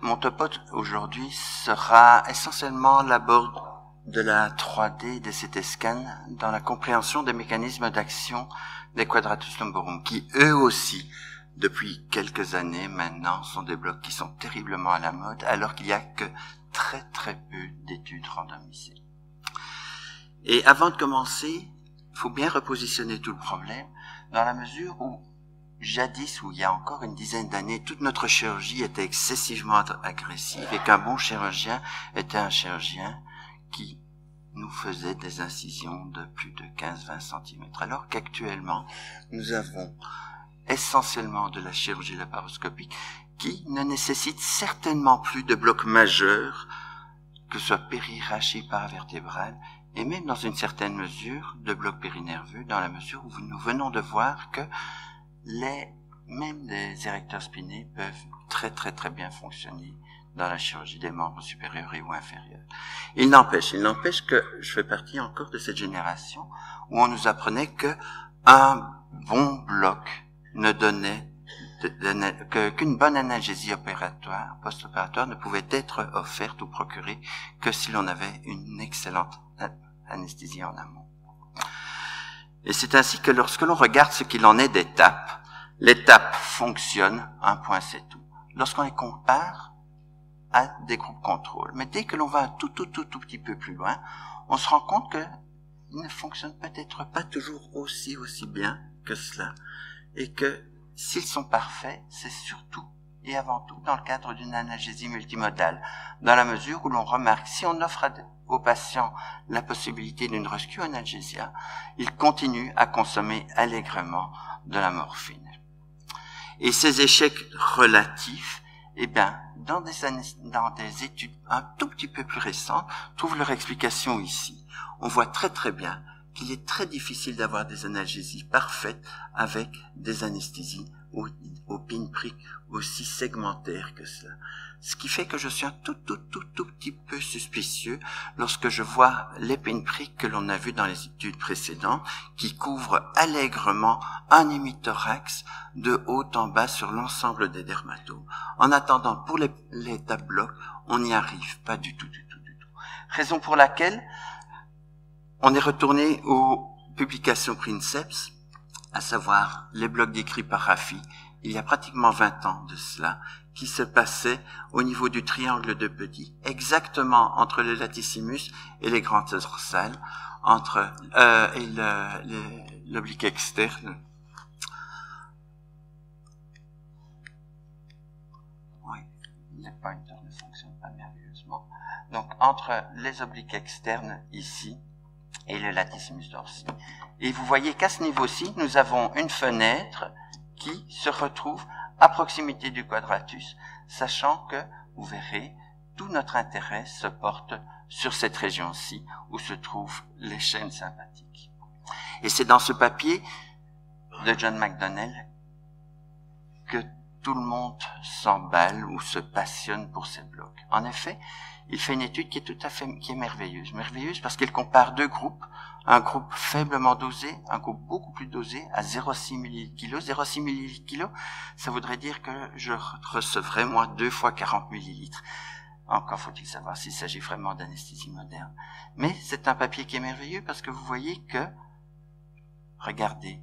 mon topo aujourd'hui sera essentiellement l'abord de la 3D des CT scans dans la compréhension des mécanismes d'action des Quadratus Lumborum, qui eux aussi, depuis quelques années maintenant, sont des blocs qui sont terriblement à la mode, alors qu'il n'y a que très très peu d'études randomisées. Et avant de commencer, il faut bien repositionner tout le problème, dans la mesure où jadis, où il y a encore une dizaine d'années, toute notre chirurgie était excessivement agressive et qu'un bon chirurgien était un chirurgien qui nous faisait des incisions de plus de 15-20 cm. Alors qu'actuellement, nous avons essentiellement de la chirurgie laparoscopique qui ne nécessite certainement plus de blocs majeurs, que ce soit périrachis, paravertébral, et même dans une certaine mesure de blocs périnerveux, dans la mesure où nous venons de voir que même les érecteurs spinés peuvent très très très bien fonctionner dans la chirurgie des membres supérieurs et ou inférieurs. Il n'empêche que je fais partie encore de cette génération où on nous apprenait que un bon bloc ne donnait qu'une bonne analgésie opératoire, post-opératoire ne pouvait être offerte ou procurée que si l'on avait une excellente anesthésie en amont. Et c'est ainsi que lorsque l'on regarde ce qu'il en est d'étapes, l'étape fonctionne, un point c'est tout. Lorsqu'on les compare à des groupes contrôle. Mais dès que l'on va un tout petit peu plus loin, on se rend compte qu'ils ne fonctionnent peut-être pas toujours aussi bien que cela. Et que s'ils sont parfaits, c'est surtout et avant tout dans le cadre d'une analgésie multimodale, dans la mesure où l'on remarque, si on offre aux patients la possibilité d'une rescue analgésia, ils continuent à consommer allègrement de la morphine. Et ces échecs relatifs, eh bien, dans des études un tout petit peu plus récentes, trouvent leur explication ici. On voit très très bien qu'il est très difficile d'avoir des analgésies parfaites avec des anesthésies au pinprick aussi segmentaires que cela. Ce qui fait que je suis un tout petit peu suspicieux lorsque je vois les pinpricks que l'on a vus dans les études précédentes qui couvrent allègrement un hémithorax de haut en bas sur l'ensemble des dermatomes. En attendant, pour les tab-blocs, on n'y arrive pas du tout. Raison pour laquelle on est retourné aux publications Princeps, à savoir les blocs décrits par Raffi, il y a pratiquement 20 ans de cela, qui se passaient au niveau du triangle de Petit, exactement entre le latissimus et les grandes dorsales, et l'oblique externe. Oui, les pointers ne fonctionnent pas merveilleusement. Donc, entre les obliques externes ici, et le latissimus dorsi. Et vous voyez qu'à ce niveau-ci, nous avons une fenêtre qui se retrouve à proximité du quadratus, sachant que, vous verrez, tout notre intérêt se porte sur cette région-ci, où se trouvent les chaînes sympathiques. Et c'est dans ce papier de John McDonnell que tout le monde s'emballe ou se passionne pour ces blocs. En effet, il fait une étude qui est merveilleuse. Merveilleuse parce qu'il compare deux groupes. Un groupe faiblement dosé, un groupe beaucoup plus dosé, à 0,6 ml/kg. 0,6 ml/kg, ça voudrait dire que je recevrais, moi, 2 fois 40 ml. Encore faut-il savoir s'il s'agit vraiment d'anesthésie moderne. Mais c'est un papier qui est merveilleux parce que vous voyez que, regardez,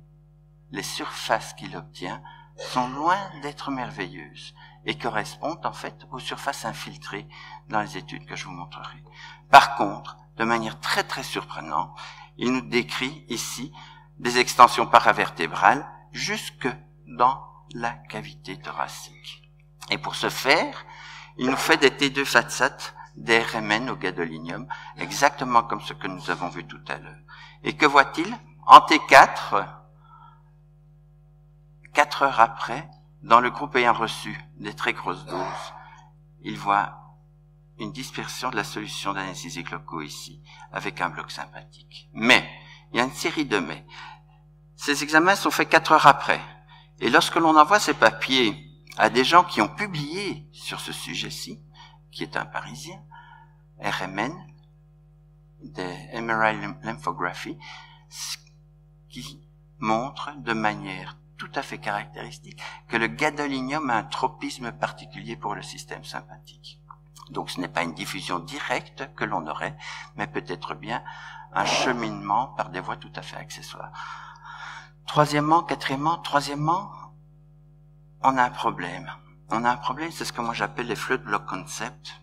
les surfaces qu'il obtient sont loin d'être merveilleuses et correspondent en fait aux surfaces infiltrées dans les études que je vous montrerai. Par contre, de manière très très surprenante, il nous décrit ici des extensions paravertébrales jusque dans la cavité thoracique. Et pour ce faire, il nous fait des T2 FATSAT, des RMN au gadolinium, exactement comme ce que nous avons vu tout à l'heure. Et que voit-il? En T4, 4 heures après, dans le groupe ayant reçu des très grosses doses, il voit une dispersion de la solution d'anesthésie cloco ici, avec un bloc sympathique. Mais, il y a une série de mais. Ces examens sont faits 4 heures après. Et lorsque l'on envoie ces papiers à des gens qui ont publié sur ce sujet-ci, qui est un Parisien, RMN, des MRI Lymphography, qui montre de manière tout à fait caractéristique que le gadolinium a un tropisme particulier pour le système sympathique. Donc ce n'est pas une diffusion directe que l'on aurait, mais peut-être bien un cheminement par des voies tout à fait accessoires. Troisièmement, on a un problème. C'est ce que moi j'appelle les flood block concepts,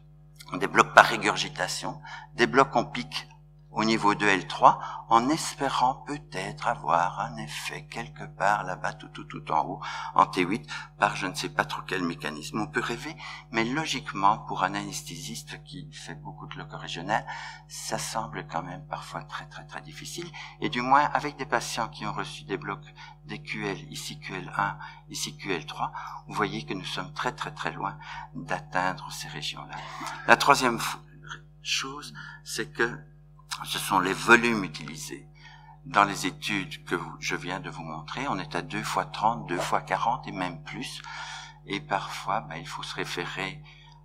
des blocs par régurgitation, des blocs en pic au niveau de L3, en espérant peut-être avoir un effet quelque part là-bas, tout en haut, en T8, par je ne sais pas trop quel mécanisme. On peut rêver, mais logiquement, pour un anesthésiste qui fait beaucoup de locaux régional, ça semble quand même parfois très difficile, et du moins avec des patients qui ont reçu des blocs des QL, ici QL1, ici QL3, vous voyez que nous sommes très loin d'atteindre ces régions-là. La troisième chose, c'est que ce sont les volumes utilisés. Dans les études que je viens de vous montrer, on est à 2 x 30, 2 x 40 et même plus. Et parfois, il faut se référer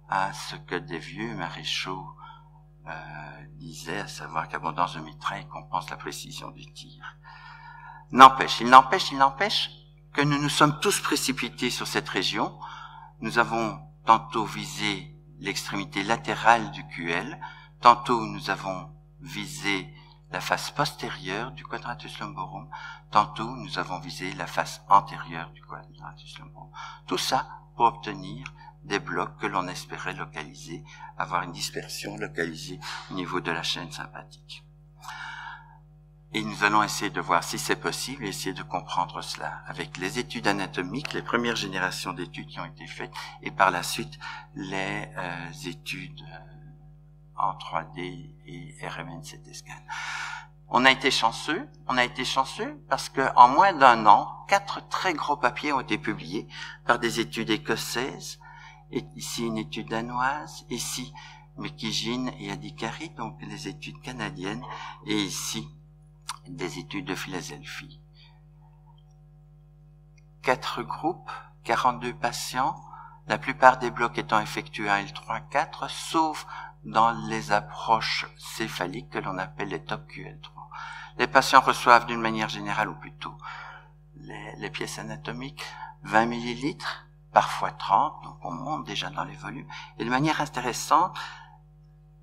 à ce que des vieux maréchaux disaient, à savoir qu'abondance de mitraille compense la précision du tir. Il n'empêche que nous nous sommes tous précipités sur cette région. Nous avons tantôt visé l'extrémité latérale du QL, tantôt nous avons visé la face postérieure du quadratus lumborum, tantôt nous avons visé la face antérieure du quadratus lumborum. Tout ça pour obtenir des blocs que l'on espérait localiser, avoir une dispersion localisée au niveau de la chaîne sympathique. Et nous allons essayer de voir si c'est possible et essayer de comprendre cela avec les études anatomiques, les premières générations d'études qui ont été faites et par la suite les études en 3D et RMN-CT scan. On a été chanceux parce que en moins d'un an, 4 très gros papiers ont été publiés par des études écossaises, et ici une étude danoise, ici Mekijin et Adhikari, donc des études canadiennes, et ici des études de Philadelphie. 4 groupes, 42 patients, la plupart des blocs étant effectués à L3-4, sauf dans les approches céphaliques que l'on appelle les top QL3. Les patients reçoivent d'une manière générale, ou plutôt les pièces anatomiques, 20 millilitres, parfois 30, donc on monte déjà dans les volumes. Et de manière intéressante,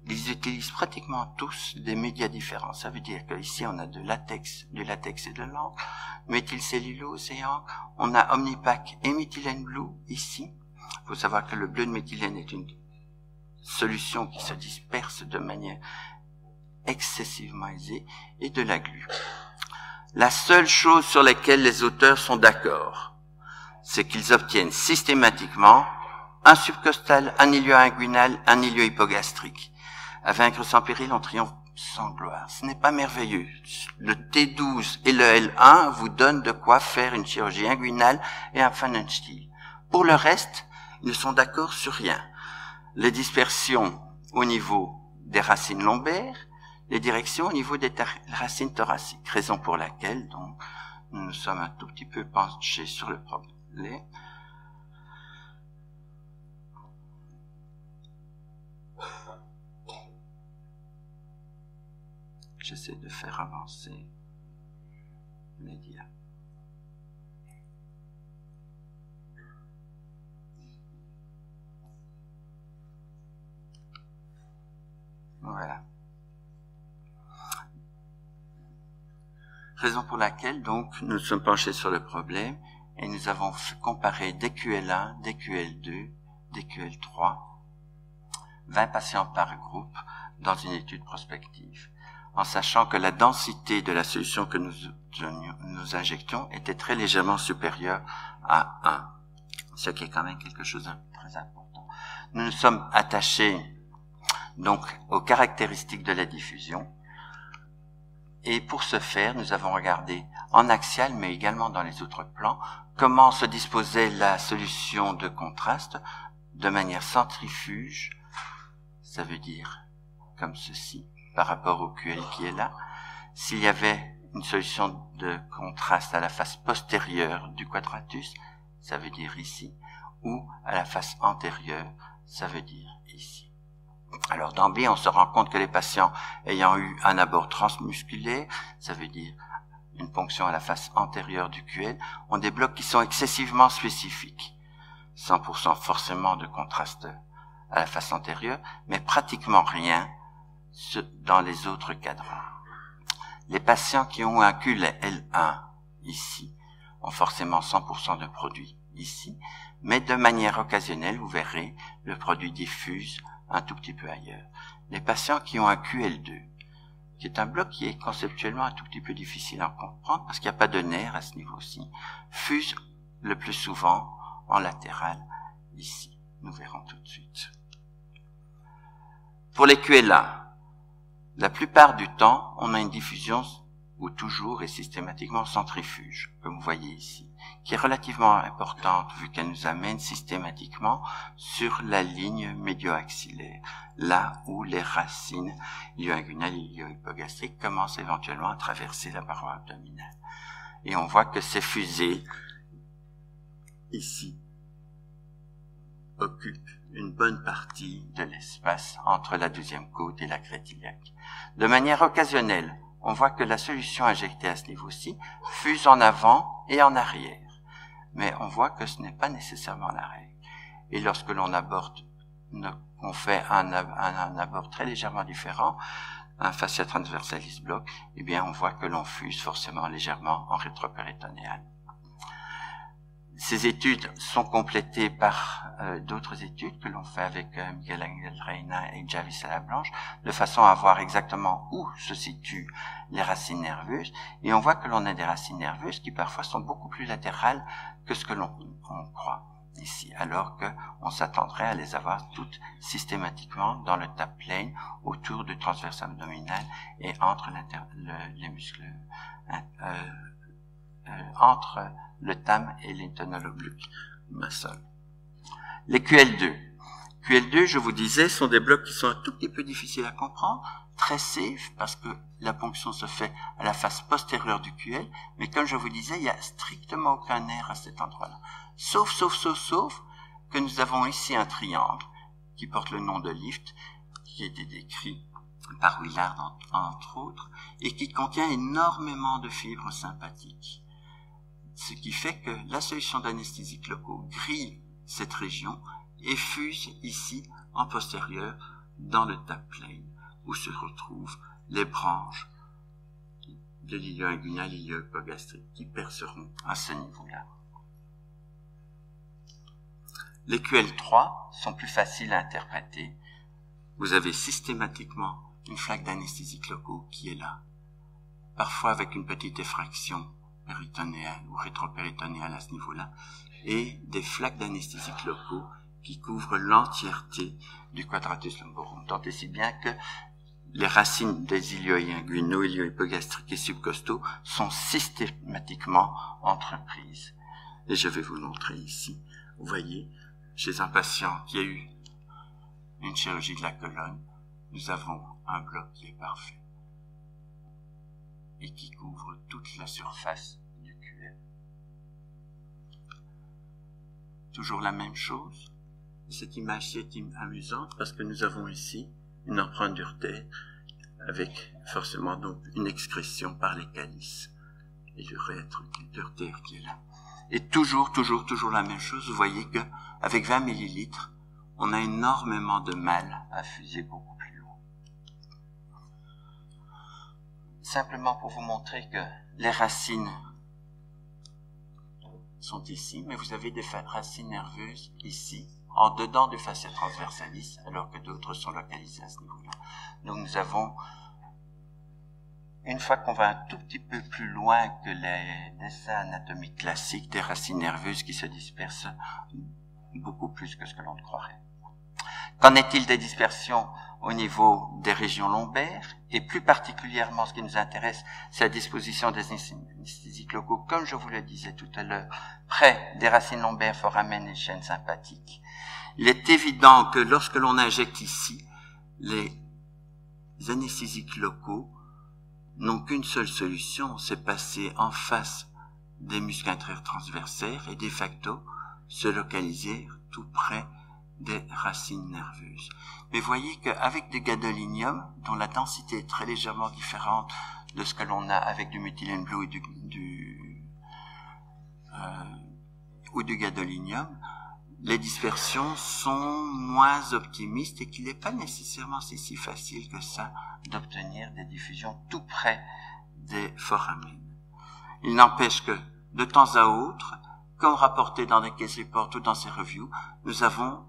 ils utilisent pratiquement tous des médias différents. Ça veut dire qu'ici on a du latex et de l'encre, méthylcellulose et encre. On a Omnipac et Methylene Blue ici. Il faut savoir que le bleu de méthylène est une solution qui se disperse de manière excessivement aisée, et de la glu. La seule chose sur laquelle les auteurs sont d'accord, c'est qu'ils obtiennent systématiquement un subcostal, un ileus inguinal, un ileus hypogastrique. À vaincre sans péril, on triomphe sans gloire. Ce n'est pas merveilleux. Le T12 et le L1 vous donnent de quoi faire une chirurgie inguinale et un Pfannenstiel. Pour le reste, ils ne sont d'accord sur rien. Les dispersions au niveau des racines lombaires, les directions au niveau des racines thoraciques. Raison pour laquelle, donc, nous nous sommes un tout petit peu penchés sur le problème. J'essaie de faire avancer les dias. Voilà. Raison pour laquelle, donc, nous nous sommes penchés sur le problème et nous avons comparé des QL1, des QL2, des QL3, 20 patients par groupe dans une étude prospective, en sachant que la densité de la solution que nous injections était très légèrement supérieure à 1, ce qui est quand même quelque chose de très important. Nous nous sommes attachés donc aux caractéristiques de la diffusion, et pour ce faire, nous avons regardé en axial, mais également dans les autres plans, comment se disposait la solution de contraste de manière centrifuge, ça veut dire comme ceci, par rapport au QL qui est là. S'il y avait une solution de contraste à la face postérieure du quadratus, ça veut dire ici, ou à la face antérieure, ça veut dire ici. Alors d'emblée, on se rend compte que les patients ayant eu un abord transmusculaire, ça veut dire une ponction à la face antérieure du QL, ont des blocs qui sont excessivement spécifiques. 100% forcément de contraste à la face antérieure, mais pratiquement rien dans les autres cadrans. Les patients qui ont un QL L1 ici ont forcément 100% de produit ici, mais de manière occasionnelle, vous verrez, le produit diffuse un tout petit peu ailleurs. Les patients qui ont un QL2, qui est un bloc qui est conceptuellement un tout petit peu difficile à comprendre parce qu'il n'y a pas de nerf à ce niveau-ci, fusent le plus souvent en latéral ici. Nous verrons tout de suite. Pour les QL1, la plupart du temps, on a une diffusion ou toujours et systématiquement centrifuge, comme vous voyez ici, qui est relativement importante vu qu'elle nous amène systématiquement sur la ligne médio-axillaire, là où les racines ilio-inguinales et ilio-hypogastriques commencent éventuellement à traverser la paroi abdominale. Et on voit que ces fusées, ici, occupent une bonne partie de l'espace entre la deuxième côte et la crête iliaque. De manière occasionnelle, on voit que la solution injectée à ce niveau-ci fuse en avant et en arrière. Mais on voit que ce n'est pas nécessairement la règle. Et lorsque l'on aborde, on fait un abord très légèrement différent, un fascia transversalis bloc, eh bien on voit que l'on fuse forcément légèrement en rétropéritonéal. Ces études sont complétées par d'autres études que l'on fait avec Miguel Angel Reina et Javi Salablanche, de façon à voir exactement où se situent les racines nerveuses. Et on voit que l'on a des racines nerveuses qui parfois sont beaucoup plus latérales que ce que l'on croit ici, alors qu'on s'attendrait à les avoir toutes systématiquement dans le tap plane, autour du transverse abdominal et entre les muscles, entre le TAM et l'interno oblique muscle. Les QL2. QL2, je vous disais, sont des blocs qui sont un tout petit peu difficiles à comprendre, très safe, parce que la ponction se fait à la face postérieure du QL, mais comme je vous disais, il n'y a strictement aucun nerf à cet endroit-là. Sauf que nous avons ici un triangle qui porte le nom de Lift, qui a été décrit par Willard entre autres, et qui contient énormément de fibres sympathiques. Ce qui fait que la solution d'anesthésiques locaux grille cette région et fuse ici en postérieur dans le tap plane où se retrouvent les branches de l'ilio-inguinal et l'ilio-hypogastrique qui perceront à ce niveau-là. Les QL3 sont plus faciles à interpréter. Vous avez systématiquement une flaque d'anesthésiques locaux qui est là, parfois avec une petite effraction péritonéale ou rétropéritonéale à ce niveau-là, et des flaques d'anesthésiques locaux qui couvrent l'entièreté du quadratus lumborum. Tant et si bien que les racines des ilio-inguinaux, ilio-hypogastriques et subcostaux sont systématiquement entreprises. Et je vais vous le montrer ici. Vous voyez, chez un patient qui a eu une chirurgie de la colonne, nous avons un bloc qui est parfait et qui couvre toute la surface du QL. Toujours la même chose. Cette image-ci est amusante parce que nous avons ici une empreinte d'urtère avec forcément donc une excrétion par les calices et l'urètre d'urtère qui est là. Et toujours la même chose. Vous voyez que avec 20 millilitres, on a énormément de mal à fuser beaucoup plus loin. Simplement pour vous montrer que les racines sont ici, mais vous avez des racines nerveuses ici, en dedans du fascia transversalis, alors que d'autres sont localisées à ce niveau-là. Donc nous avons, une fois qu'on va un tout petit peu plus loin que les dessins anatomiques classiques, des racines nerveuses qui se dispersent beaucoup plus que ce que l'on ne croirait. Qu'en est-il des dispersions au niveau des régions lombaires? Et plus particulièrement, ce qui nous intéresse, c'est la disposition des anesthésiques locaux, comme je vous le disais tout à l'heure, près des racines lombaires, foramen et chaînes sympathiques. Il est évident que lorsque l'on injecte ici, les anesthésiques locaux n'ont qu'une seule solution, c'est passer en face des muscles intérieurs transversaires et de facto se localiser tout près des racines nerveuses. Mais voyez qu'avec des gadolinium, dont la densité est très légèrement différente de ce que l'on a avec du methylène bleu ou du gadolinium, les dispersions sont moins optimistes et qu'il n'est pas nécessairement si facile que ça d'obtenir des diffusions tout près des foramines. Il n'empêche que, de temps à autre, comme rapporté dans des case reports ou dans ces reviews, nous avons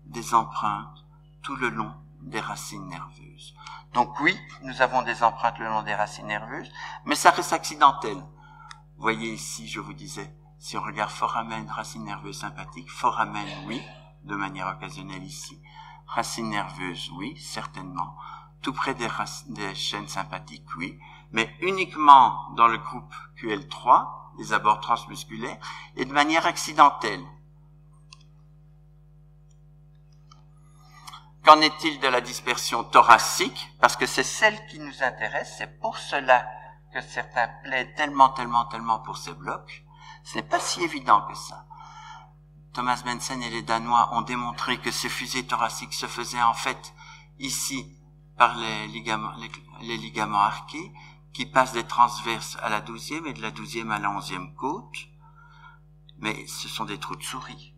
des empreintes tout le long des racines nerveuses. Donc oui, nous avons des empreintes le long des racines nerveuses, mais ça reste accidentel. Vous voyez ici, je vous disais, si on regarde foramen, racine nerveuse sympathique, foramen, oui, de manière occasionnelle ici. Racine nerveuse, oui, certainement. Tout près des chaînes sympathiques, oui. Mais uniquement dans le groupe QL3, les abords transmusculaires, et de manière accidentelle. Qu'en est-il de la dispersion thoracique? Parce que c'est celle qui nous intéresse, c'est pour cela que certains plaident tellement pour ces blocs. Ce n'est pas si évident que ça. Thomas Benson et les Danois ont démontré que ces fusées thoraciques se faisaient en fait ici par les ligaments arqués qui passent des transverses à la 12e et de la 12e à la 11e côte. Mais ce sont des trous de souris.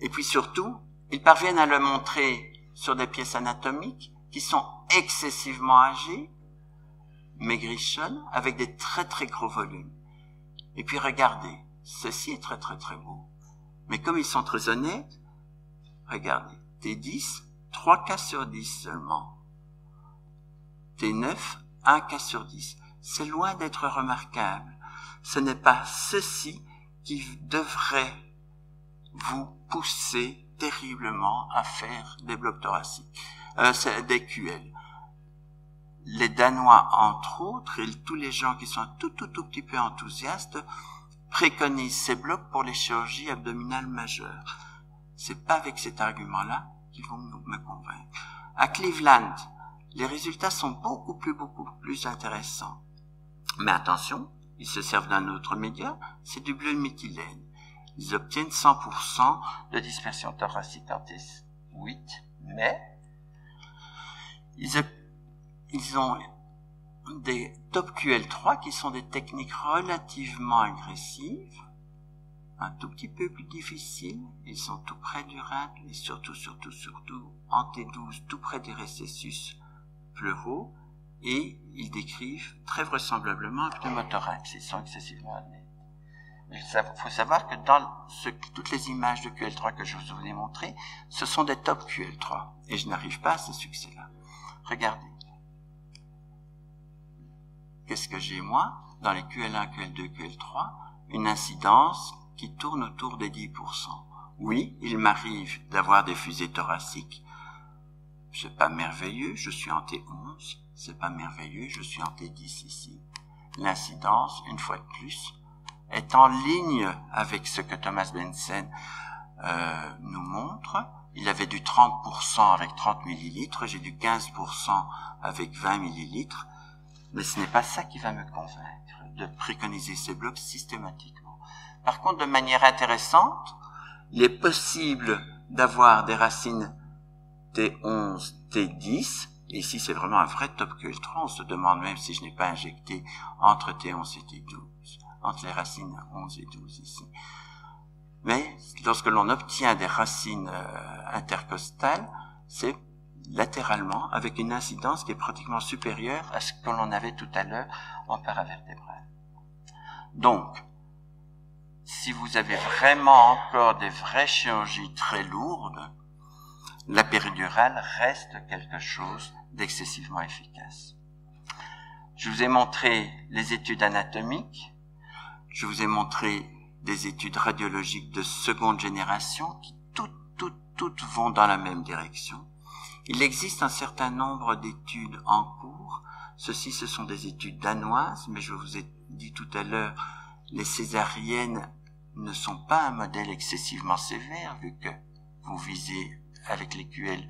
Et puis surtout, ils parviennent à le montrer sur des pièces anatomiques qui sont excessivement âgées, maigrichonnes, avec des très gros volumes. Et puis regardez, ceci est très beau. Mais comme ils sont très honnêtes, regardez, T10, 3 cas sur 10 seulement. T9, 1 cas sur 10. C'est loin d'être remarquable. Ce n'est pas ceci qui devrait vous pousser terriblement à faire des blocs thoraciques, des QL. Les Danois, entre autres, et tous les gens qui sont un tout petit peu enthousiastes, préconisent ces blocs pour les chirurgies abdominales majeures. C'est pas avec cet argument-là qu'ils vont me convaincre. À Cleveland, les résultats sont beaucoup plus intéressants. Mais attention, ils se servent d'un autre média, c'est du bleu de méthylène. Ils obtiennent 100% de dispersion thoracique en T8, mais ils ont des top QL3 qui sont des techniques relativement agressives, un tout petit peu plus difficiles. Ils sont tout près du rein et surtout en T12, tout près des récessus pleuraux, et ils décrivent très vraisemblablement un pneumothorax. Ils sont excessivement honnêtes. Il faut savoir que dans toutes les images de QL3 que je vous ai montrées, ce sont des top QL3. Et je n'arrive pas à ce succès-là. Regardez. Qu'est-ce que j'ai, moi, dans les QL1, QL2, QL3? Une incidence qui tourne autour des 10%. Oui, il m'arrive d'avoir des fusées thoraciques. C'est pas merveilleux, je suis en T11. C'est pas merveilleux, je suis en T10 ici. L'incidence, une fois de plus, est en ligne avec ce que Thomas Benson nous montre. Il avait du 30% avec 30 millilitres, j'ai du 15% avec 20 millilitres, mais ce n'est pas ça qui va me convaincre de préconiser ces blocs systématiquement. Par contre, de manière intéressante, il est possible d'avoir des racines T11, T10, et ici c'est vraiment un vrai top QL3, on se demande même si je n'ai pas injecté entre T11 et T12. Entre les racines 11 et 12 ici. Mais lorsque l'on obtient des racines intercostales, c'est latéralement avec une incidence qui est pratiquement supérieure à ce que l'on avait tout à l'heure en paravertébrale. Donc, si vous avez vraiment encore des vraies chirurgies très lourdes, la péridurale reste quelque chose d'excessivement efficace. Je vous ai montré les études anatomiques. Je vous ai montré des études radiologiques de seconde génération qui toutes vont dans la même direction. Il existe un certain nombre d'études en cours. Ceci, ce sont des études danoises, mais je vous ai dit tout à l'heure, les césariennes ne sont pas un modèle excessivement sévère, vu que vous visez avec les QL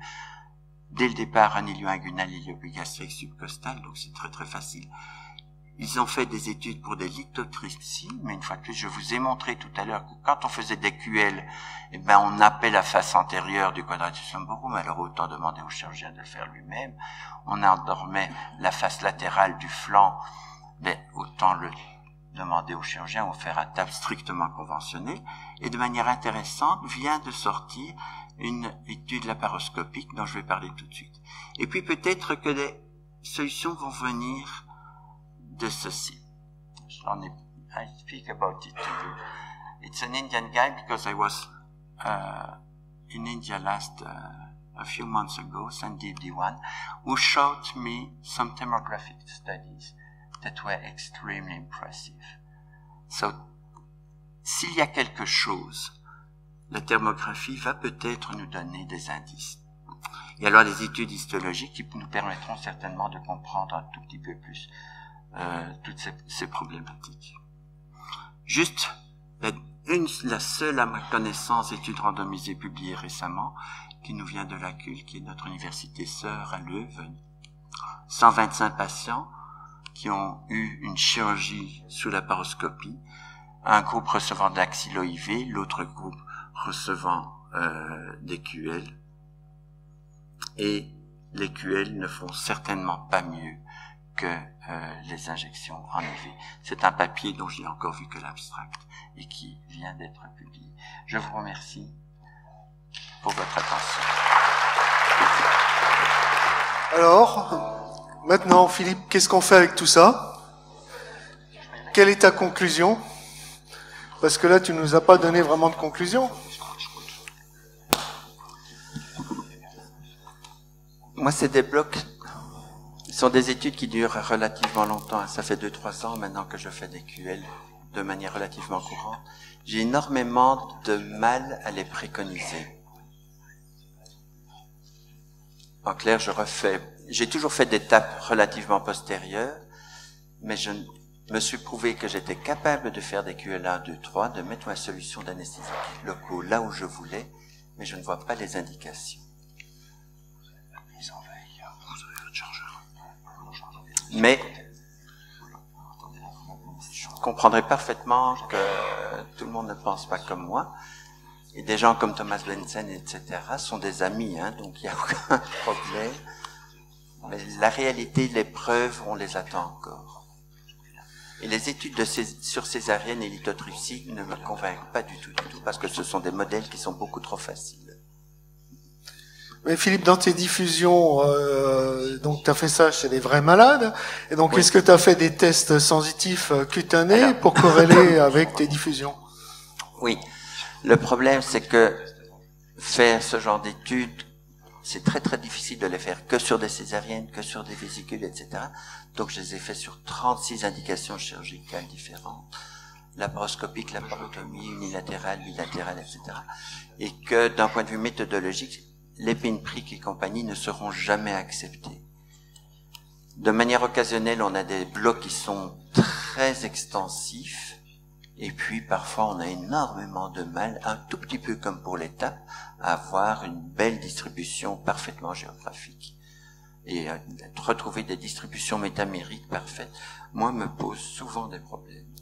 dès le départ un ilio inguinal, ilio-épigastrique subcostal, donc c'est très facile. Ils ont fait des études pour des lithotripsies, mais une fois de plus, je vous ai montré tout à l'heure que quand on faisait des QL, eh ben, on nappait la face antérieure du quadratus lumborum, alors autant demander au chirurgien de le faire lui-même. On endormait la face latérale du flanc, mais autant le demander au chirurgien ou faire un TAP strictement conventionné. Et de manière intéressante, vient de sortir une étude laparoscopique dont je vais parler tout de suite. Et puis peut-être que des solutions vont venir de ceci. I speak about it to you. It's an Indian guy because I was in India a few months ago, Sandeep Diwan, who showed me some thermographic studies that were extremely impressive. So, s'il y a quelque chose, la thermographie va peut-être nous donner des indices. Et alors des études histologiques qui nous permettront certainement de comprendre un tout petit peu plus toutes ces problématiques. Juste la seule à ma connaissance étude randomisée publiée récemment qui nous vient de la CUL, qui est notre université sœur à Leuven. 125 patients qui ont eu une chirurgie sous laparoscopie, un groupe recevant de l'axillo-IV, l'autre groupe recevant des QL. Et les QL ne font certainement pas mieux que les injections en IV. C'est un papier dont je n'ai encore vu que l'abstract et qui vient d'être publié. Je vous remercie pour votre attention. Alors, maintenant, Philippe, qu'est-ce qu'on fait avec tout ça? Quelle est ta conclusion? Parce que là, tu nous as pas donné vraiment de conclusion. Moi, c'est des blocs. Ce sont des études qui durent relativement longtemps. Ça fait 2-3 ans maintenant que je fais des QL de manière relativement courante. J'ai énormément de mal à les préconiser. En clair, j'ai toujours fait des tapes relativement postérieures, mais je me suis prouvé que j'étais capable de faire des QL 1, 2, 3, de mettre ma solution d'anesthésie locaux là où je voulais, mais je ne vois pas les indications. Mais je comprendrais parfaitement que tout le monde ne pense pas comme moi. Et des gens comme Thomas Benson, etc., sont des amis, hein, donc il n'y a aucun problème. Mais la réalité, les preuves, on les attend encore. Et les études sur césarienne et lithotripsie ne me convainquent pas du tout, parce que ce sont des modèles qui sont beaucoup trop faciles. Mais Philippe, dans tes diffusions, donc tu as fait ça chez les vrais malades, et donc oui. Est-ce que tu as fait des tests sensitifs cutanés pour corréler avec tes diffusions? Oui. Le problème, c'est que faire ce genre d'études, c'est très très difficile de les faire que sur des césariennes, que sur des vésicules, etc. Donc je les ai fait sur 36 indications chirurgicales différentes, laparoscopique, laparotomie, unilatérale, bilatérale, etc. Et que d'un point de vue méthodologique, les pinpricks et compagnie ne seront jamais acceptés. De manière occasionnelle, on a des blocs qui sont très extensifs, et puis parfois on a énormément de mal, un tout petit peu comme pour l'étape, à avoir une belle distribution parfaitement géographique. Et retrouver des distributions métamériques parfaites, moi, me pose souvent des problèmes.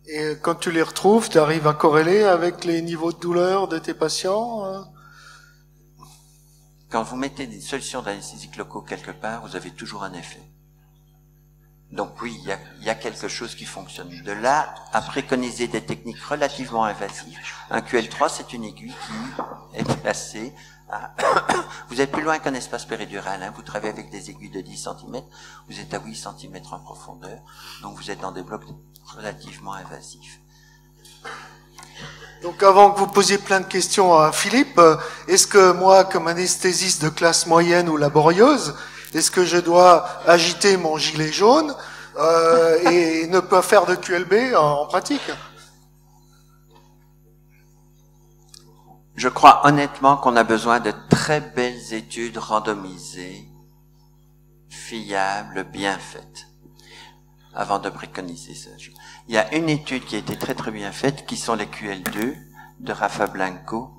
Et quand tu les retrouves, tu arrives à corréler avec les niveaux de douleur de tes patients? Quand vous mettez des solutions d'anesthésique locaux quelque part, vous avez toujours un effet. Donc oui, il y a quelque chose qui fonctionne. De là à préconiser des techniques relativement invasives, un QL3, c'est une aiguille qui est placée à... Vous êtes plus loin qu'un espace péridural, hein. Vous travaillez avec des aiguilles de 10 cm, vous êtes à 8 cm en profondeur, donc vous êtes dans des blocs relativement invasifs. Donc avant que vous posiez plein de questions à Philippe, est-ce que moi, comme anesthésiste de classe moyenne ou laborieuse, est-ce que je dois agiter mon gilet jaune et ne pas faire de QLB en pratique? Je crois honnêtement qu'on a besoin de très belles études randomisées, fiables, bien faites, avant de préconiser ça. Il y a une étude qui a été très très bien faite, qui sont les QL2 de Rafa Blanco,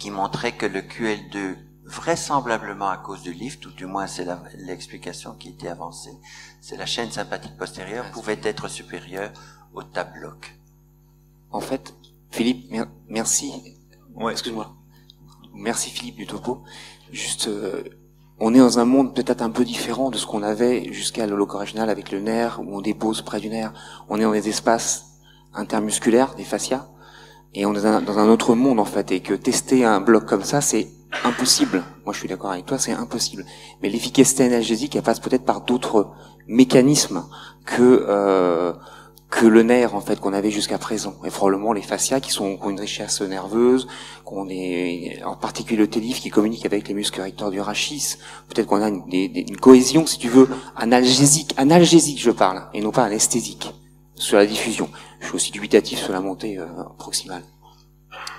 qui montrait que le QL2 vraisemblablement à cause du lift, ou du moins c'est l'explication qui était avancée, c'est la chaîne sympathique postérieure pouvait être supérieure au tabloc. En fait, Philippe, merci. Ouais. Excuse-moi. Merci Philippe du topo. Juste, on est dans un monde peut-être un peu différent de ce qu'on avait jusqu'à l'holoco régional avec le nerf, où on dépose près du nerf. On est dans des espaces intermusculaires, des fascias, et on est dans un autre monde en fait, et que tester un bloc comme ça, c'est impossible. Moi, je suis d'accord avec toi, c'est impossible. Mais l'efficacité analgésique, elle passe peut-être par d'autres mécanismes que le nerf en fait qu'on avait jusqu'à présent. Et probablement les fascias qui ont une richesse nerveuse, qu'on est en particulier le télife qui communique avec les muscles recteurs du rachis. Peut-être qu'on a une cohésion, si tu veux, analgésique je parle, et non pas anesthésique sur la diffusion. Je suis aussi dubitatif sur la montée proximale.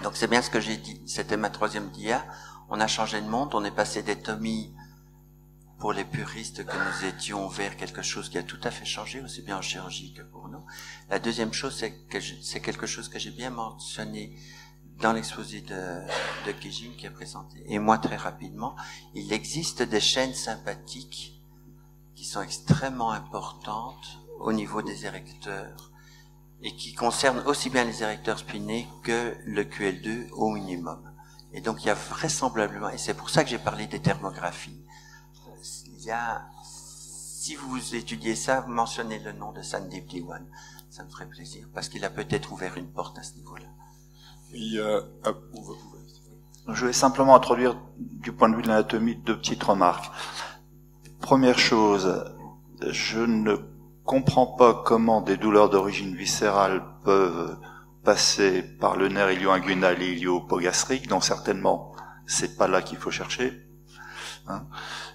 Donc c'est bien ce que j'ai dit. C'était ma 3e dia. On a changé de monde. On est passé des tomies pour les puristes que nous étions vers quelque chose qui a tout à fait changé, aussi bien en chirurgie que pour nous. La deuxième chose, c'est quelque chose que j'ai bien mentionné dans l'exposé de Kijing qui est présenté. Et moi, très rapidement, il existe des chaînes sympathiques qui sont extrêmement importantes au niveau des érecteurs et qui concernent aussi bien les érecteurs spinés que le QL2 au minimum. Et donc, il y a vraisemblablement, et c'est pour ça que j'ai parlé des thermographies, si vous étudiez ça, mentionnez le nom de Sandeep Diwan. Ça me ferait plaisir, parce qu'il a peut-être ouvert une porte à ce niveau-là. Je vais simplement introduire, du point de vue de l'anatomie, 2 petites remarques. Première chose, je ne comprends pas comment des douleurs d'origine viscérale peuvent passer par le nerf ilio-inguinal et ilio-hypogastrique, donc certainement, c'est pas là qu'il faut chercher. Hein.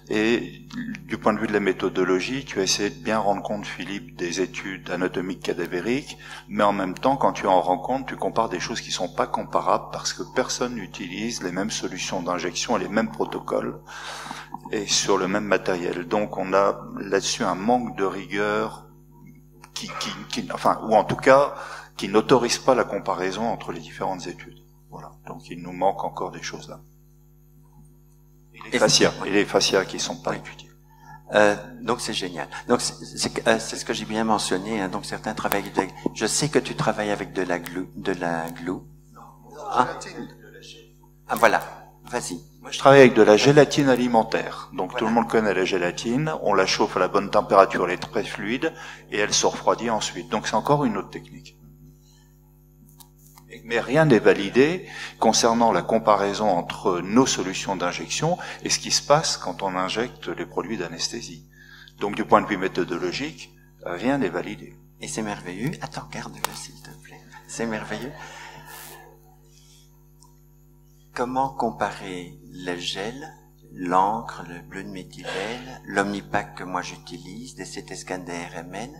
Et du point de vue de la méthodologie, tu as essayé de bien rendre compte, Philippe, des études anatomiques cadavériques, mais en même temps, quand tu en rends compte, tu compares des choses qui sont pas comparables parce que personne n'utilise les mêmes solutions d'injection et les mêmes protocoles et sur le même matériel. Donc on a là-dessus un manque de rigueur ou en tout cas, qui n'autorise pas la comparaison entre les différentes études. Voilà. Donc il nous manque encore des choses là. Et les fascias qui sont pas étudiés. Donc c'est génial. Donc c'est ce que j'ai bien mentionné. Hein. Donc certains travaillent avec je sais que tu travailles avec de la glue. Ah, voilà. Vas-y. Moi, je travaille avec de la gélatine alimentaire. Donc tout le monde connaît la gélatine. On la chauffe à la bonne température, elle est très fluide et elle se refroidit ensuite. Donc c'est encore une autre technique. Mais rien n'est validé concernant la comparaison entre nos solutions d'injection et ce qui se passe quand on injecte les produits d'anesthésie. Donc du point de vue méthodologique, rien n'est validé. Et c'est merveilleux. Attends, garde-le s'il te plaît. C'est merveilleux. Comment comparer le gel, l'encre, le bleu de méthylène, l'omnipac que moi j'utilise, des CT scans des RMN,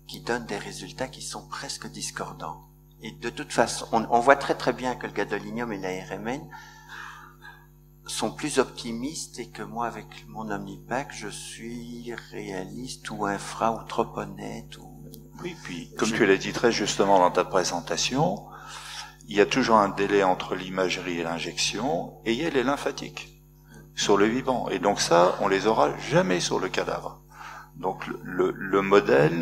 qui donnent des résultats qui sont presque discordants. Et de toute façon, on voit très très bien que le gadolinium et la RMN sont plus optimistes et que moi, avec mon omnipac, je suis réaliste ou infra ou trop honnête. Oui, puis comme tu l'as dit très justement dans ta présentation, il y a toujours un délai entre l'imagerie et l'injection, et il y a les lymphatiques sur le vivant. Et donc ça, on les aura jamais sur le cadavre. Donc le modèle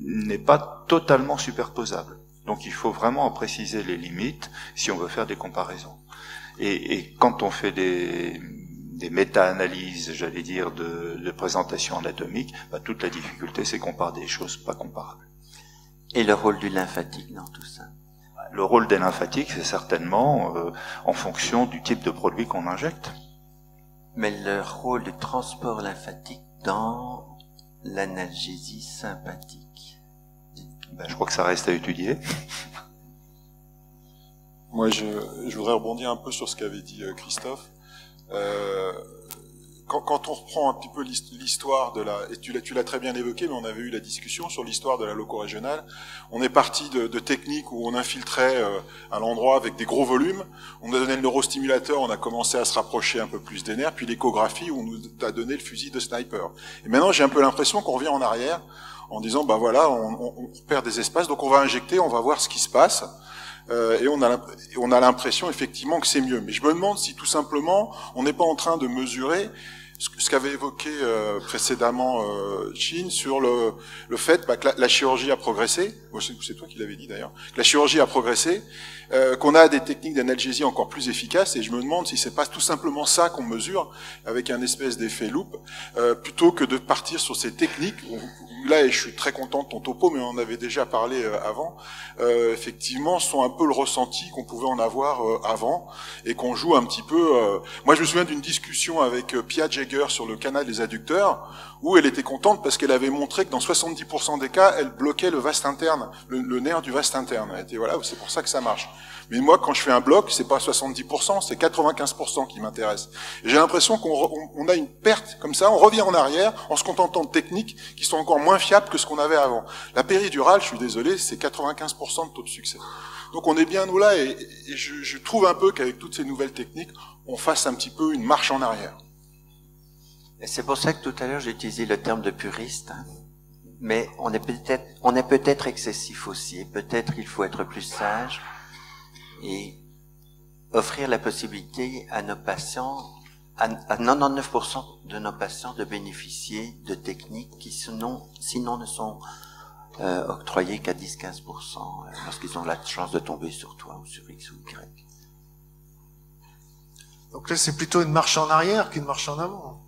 n'est pas totalement superposable. Donc il faut vraiment en préciser les limites si on veut faire des comparaisons. Et quand on fait des méta-analyses, j'allais dire, de présentation anatomique, toute la difficulté, c'est qu'on part des choses pas comparables. Et le rôle du lymphatique dans tout ça? Le rôle des lymphatiques, c'est certainement en fonction du type de produit qu'on injecte. Mais le rôle du transport lymphatique dans l'analgésie sympathique? Je crois que ça reste à étudier. Moi, je voudrais rebondir un peu sur ce qu'avait dit Christophe. Quand on reprend un petit peu l'histoire de et tu l'as très bien évoqué, mais on avait eu la discussion sur l'histoire de la loco-régionale. On est parti de techniques où on infiltrait à l'endroit avec des gros volumes. On a donné le neurostimulateur, on a commencé à se rapprocher un peu plus des nerfs, puis l'échographie où on nous a donné le fusil de sniper. Et maintenant, j'ai un peu l'impression qu'on revient en arrière en disant, voilà, on perd des espaces, donc on va injecter, on va voir ce qui se passe. et on a l'impression effectivement que c'est mieux. Mais je me demande si tout simplement on n'est pas en train de mesurer ce qu'avait évoqué précédemment Chin sur le fait que la chirurgie a progressé. C'est toi qui l'avais dit d'ailleurs. Que la chirurgie a progressé, qu'on a des techniques d'analgésie encore plus efficaces, et je me demande si c'est pas tout simplement ça qu'on mesure avec un espèce d'effet loupe, plutôt que de partir sur ces techniques. Là, et je suis très content de ton topo, mais on en avait déjà parlé avant. Effectivement, sont un peu le ressenti qu'on pouvait en avoir avant, et qu'on joue un petit peu. Moi, je me souviens d'une discussion avec Pia Jagger sur le canal des adducteurs, où elle était contente parce qu'elle avait montré que dans 70% des cas, elle bloquait le vaste interne, le nerf du vaste interne. Elle était, voilà, c'est pour ça que ça marche. Mais moi, quand je fais un bloc, c'est pas 70%, c'est 95% qui m'intéresse. J'ai l'impression qu'on a une perte comme ça, on revient en arrière en se contentant de techniques qui sont encore moins fiables que ce qu'on avait avant. La péridurale, je suis désolé, c'est 95% de taux de succès. Donc on est bien nous là, et je trouve un peu qu'avec toutes ces nouvelles techniques, on fasse un petit peu une marche en arrière. Et c'est pour ça que tout à l'heure j'ai utilisé le terme de puriste, hein. Mais on est peut-être excessif aussi, et peut-être il faut être plus sage et offrir la possibilité à nos patients, à 99% de nos patients, de bénéficier de techniques qui sinon ne sont octroyées qu'à 10-15% lorsqu'ils ont la chance de tomber sur toi ou sur X ou Y. Donc là, c'est plutôt une marche en arrière qu'une marche en avant.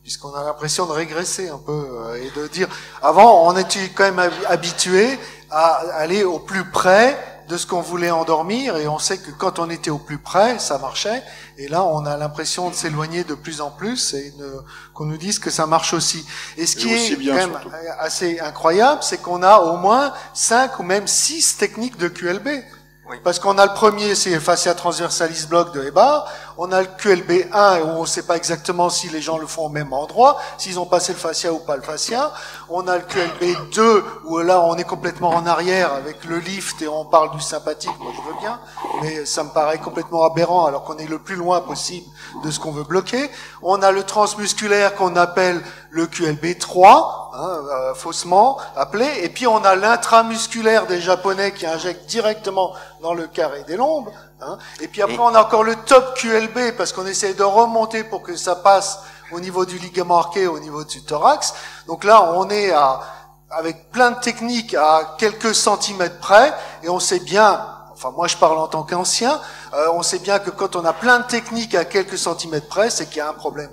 Puisqu'on a l'impression de régresser un peu et de dire... Avant, on était quand même habitué à aller au plus près de ce qu'on voulait endormir, et on sait que quand on était au plus près, ça marchait, et là, on a l'impression de s'éloigner de plus en plus, et qu'on nous dise que ça marche aussi. Et ce qui est quand même assez incroyable, c'est qu'on a au moins 5 ou même 6 techniques de QLB. Oui. Parce qu'on a le premier, c'est fascia transversalis bloc de Hébar. On a le QLB1, où on ne sait pas exactement si les gens le font au même endroit, s'ils ont passé le fascia ou pas le fascia. On a le QLB2, où là, on est complètement en arrière avec le lift et on parle du sympathique. Moi, je veux bien, mais ça me paraît complètement aberrant, alors qu'on est le plus loin possible de ce qu'on veut bloquer. On a le transmusculaire qu'on appelle le QLB3, faussement appelé. Et puis, on a l'intramusculaire des Japonais qui injectent directement dans le carré des lombes. Et puis après, on a encore le top QLB, parce qu'on essaie de remonter pour que ça passe au niveau du ligament arqué, au niveau du thorax. Donc là, on est avec plein de techniques à quelques centimètres près, et on sait bien, enfin moi je parle en tant qu'ancien, on sait bien que quand on a plein de techniques à quelques centimètres près, c'est qu'il y a un problème.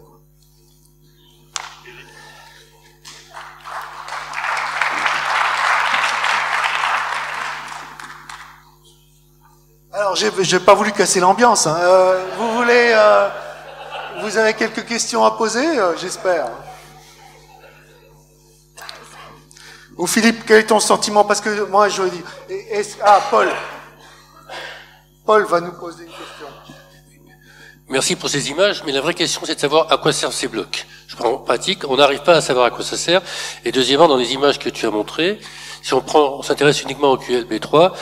Alors, j'ai pas voulu casser l'ambiance. Vous voulez, vous avez quelques questions à poser, j'espère. Ou Philippe, quel est ton sentiment? Parce que moi, je dis, Paul. Paul va nous poser une question. Merci pour ces images, mais la vraie question, c'est de savoir à quoi servent ces blocs. Je prends en pratique, on n'arrive pas à savoir à quoi ça sert. Et deuxièmement, dans les images que tu as montrées, si on s'intéresse uniquement au QLB3,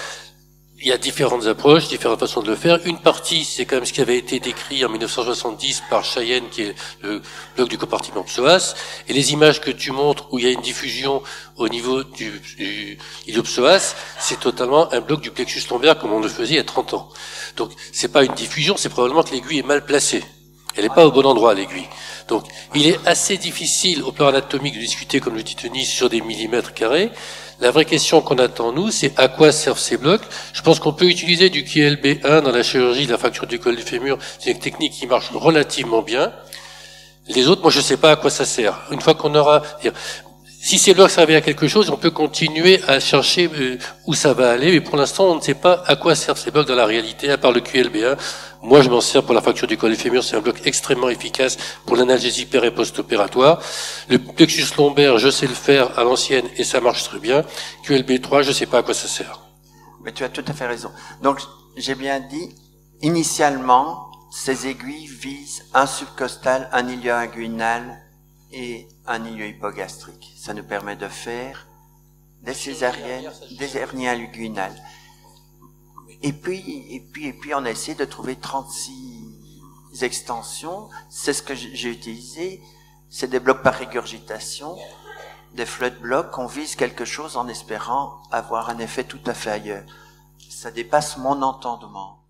il y a différentes approches, différentes façons de le faire. Une partie, c'est quand même ce qui avait été décrit en 1970 par Cheyenne, qui est le bloc du compartiment psoas. Et les images que tu montres, où il y a une diffusion au niveau du iliopsoas, c'est totalement un bloc du plexus lombaire comme on le faisait il y a 30 ans. Donc, c'est pas une diffusion, c'est probablement que l'aiguille est mal placée. Elle n'est pas au bon endroit, l'aiguille. Donc, il est assez difficile, au plan anatomique, de discuter, comme le dit Denis, sur des millimètres carrés. La vraie question qu'on attend, nous, c'est à quoi servent ces blocs. Je pense qu'on peut utiliser du QLB1 dans la chirurgie de la fracture du col du fémur. C'est une technique qui marche relativement bien. Les autres, moi, je ne sais pas à quoi ça sert. Une fois qu'on aura... Si ces blocs servaient à quelque chose, on peut continuer à chercher où ça va aller, mais pour l'instant, on ne sait pas à quoi servent ces blocs dans la réalité, à part le QLB1. Moi, je m'en sers pour la fracture du col du fémur, c'est un bloc extrêmement efficace pour l'analgésie péri- et post-opératoire. Le plexus lombaire, je sais le faire à l'ancienne et ça marche très bien. QLB3, je sais pas à quoi ça sert. Mais tu as tout à fait raison. Donc, j'ai bien dit, initialement, ces aiguilles visent un subcostal, un ilio-inguinal et un ilio-hypogastrique. Ça nous permet de faire des césariennes, des hernies inguinales. Et puis, on a essayé de trouver 36 extensions. C'est ce que j'ai utilisé. C'est des blocs par régurgitation. des flood blocs, on vise quelque chose en espérant avoir un effet tout à fait ailleurs. Ça dépasse mon entendement.